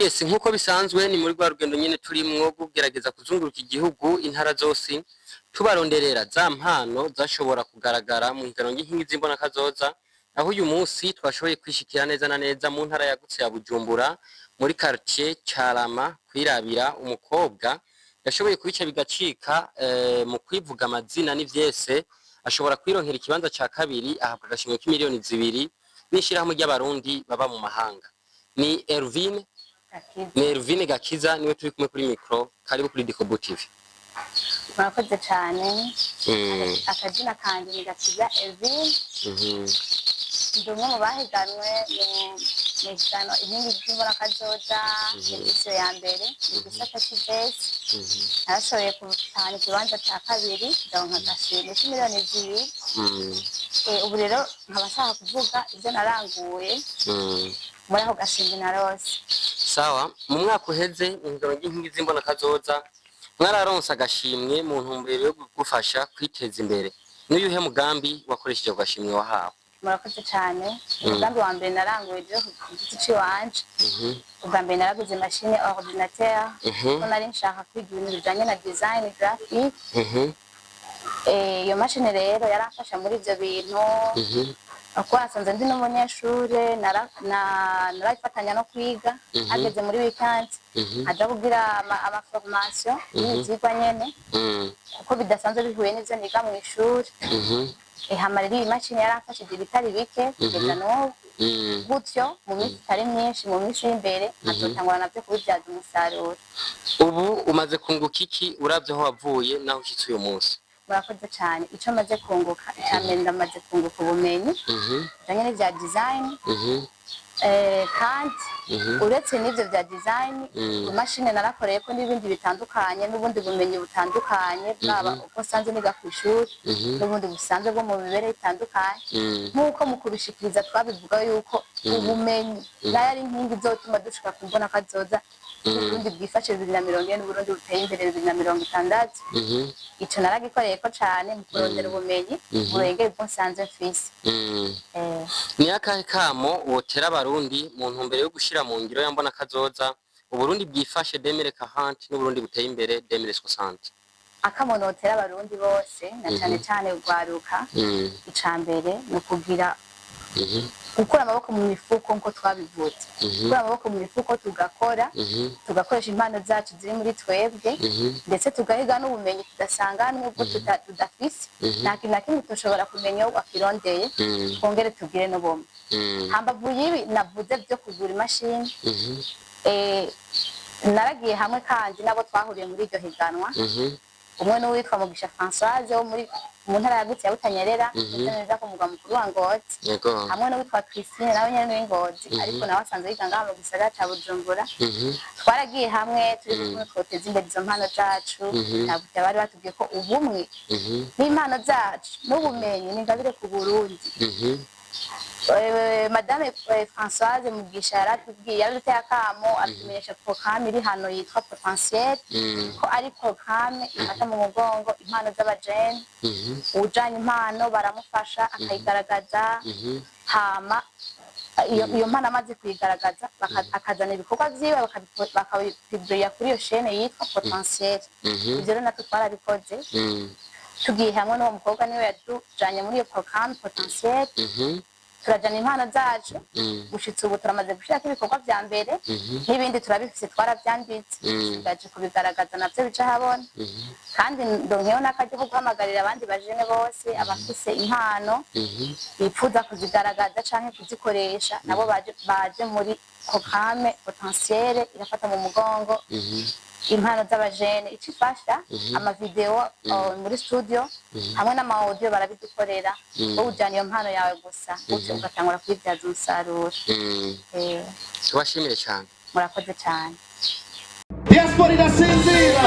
Yes, nkuko bisanzwe ni muri rwa rugendo nyene turimwo kugerageza kuzunguruka igihugu intara zose tubaronderera za mpano zashobora kugaragara mu higanwa ry'inkingi z'imbona kazoza, aho uyu munsi twashoboye kwishikira neza na neza mu ntara yagutse ya Bujumbura muri quartier Carama kwirabira umukobwa yashoboye kubica bigacika mu kwivuga amazina n'ivyese ashobora kwironkera ikibanza ca kabiri ahabwa agashimwe k'imiliyoni 2 n'ishirahamwe ry'abarundi baba mu mahanga. Ni Elvine Gakiza niwe turi kumwe kuri micro, karibu kuri Dikobo TV. Murakoze cyane. Akazina kanje ni Gakiza Elvine. Ndi umwe mu bahiganwe mu higanwa inkingi z'imbona kazoza edisiyo ya mbere mu gisata c'Ibesi. Narashoboye gutahana ikibanza ca kabiri ndonka agashimwe k'imiliyoni 2. Ubu rero nkaba nshaka kuvuga ivyo naranguye muri ako gashimwe narose. Sawa, mu mwaka uheze mu higanwa ry'inkingi z'imbona kazoza mwararonse agashimwe mu ntumbero yo gufasha kwiteza imbere. N'uyuhe mugambi wakoresheje agashimwe wahawe? Murakoze cyane. Umugambi wa mbere naranguye rero ku giti ciwanje. Ubwa mbere naraguze machine ordinateur ko nari nshaka kwiga ibintu bijanye na design graphic. Iyo machine rero yaramfasha muri ivyo bintu. Akwasanze ndi n'umunyeshure narafatanya no kwiga ageze muri weekend aja kugira ama formation y'ivyigwa nyene kuko bidasanzwe bihuye n'ivyo niga mu ishuri. Hamarira iyi machine yaramfashije ibitari bike kugeza n'ubu gutyo mu minsi itari myinshi mu minsi y'imbere azotangura navyo kubibyaza umusaruro. Ubu umaze kunguka iki uravye aho wavuye naho ushitse uyu munsi? Murakoze cyane. Ico maze kunguka icambere ndamaze kunguka ubumenyi bijanye n'ivya design kandi uretse n'ivyo vya design imashini narakoreye ko n'ibindi bitandukanye n'ubundi bumenyi butandukanye bwaba uko sanze niga kw'ishuri n'ubundi busanzwe bwo mu bibere bitandukanye nk'uko mu kubishikiriza twabivuga yuko ubumenyi nayo ari inkingi zotuma dushika ku mbona kazoza Uburundi bwifashe 2040 n'Uburundi buteye imbere 2060. Ico naragikoreye ko cane mu kurondera ubumenyi burengeye bwo nsanze mfise. Ni akahe kamo wotera abarundi mu ntumbero yo gushira mu ngiro ya mbona kazoza Uburundi bwifashe 2040 n'Uburundi buteye imbere 2060? Akamo notera abarundi bose na cane cane ugwaruka icambere no kugira gukora amaboko mu mifuko nko twabivuze. Gukora amaboko mu mifuko tugakoresha impano zacu ziri muri twebwe ndetse tugahiga n'ubumenyi tudasanga n'ubwo tudafise nta kintu na kimwe tushobora kumenya aho wakirondeye twongere tugire n'ubumwe. Hambavu y'ibi navuze byo kugura imashini naragiye hamwe kandi nabo twahuriye muri iryo higanwa. Umwe n'uwitwa Mugisha Françoise wo muri mu ntara yagutse ya Butanyerera ndetse neza ku mugwa mukuru wa Ngozi, hamwe n'uwitwa Christine nawe nyene n'Ingozi ariko nawe asanzwe yiga ngaha mu gisagara ca Bujumbura. Twaragiye hamwe turi kumwe twoteza imbere izo mpano zacu ntabwo bari batubwiye ko ubumwe n'impano zacu n'ubumenyi n'ingabire ku Burundi. Madame Françoise Mugisha yaratubwiye yaruteye akamo atumenyesha programme iri hano yitwa Potentiel ko ari programme ifata mu mugongo impano z'abajene ujanye impano baramufasha akayigaragaza hama iyo mpano amaze kuyigaragaza akazana ibikorwa vyiwe bakabipibirira kuri iyo chaîne yitwa Potentiel. Ivyo rero natwe twarabikoze tugiye hamwe n'uwo mukobwa niwe yatujanye muri iyo programme Potentiel. Turajana impano zacu gushitsa ubu turamaze gushirako ibikorwa vya mbere n'ibindi turabifise twaravyanditse tugaje kubigaragaza navyo bica habona kandi ndonkeho n'akaryo ko guhamagarira abandi bajene bose abafise impano bipfuza kuzigaragaza canke kuzikoresha nabo baje muri programme Potentiel irafata mu mugongo impano z'abajene icifasha amavideo muri studio hamwe n'ama audio barabidukorera ujana iyo mpano yawe gusa uce ugatangura kwibyaza umusaruro. Tubashimire cyane. Murakoze cyane. Diaspora irasinzira.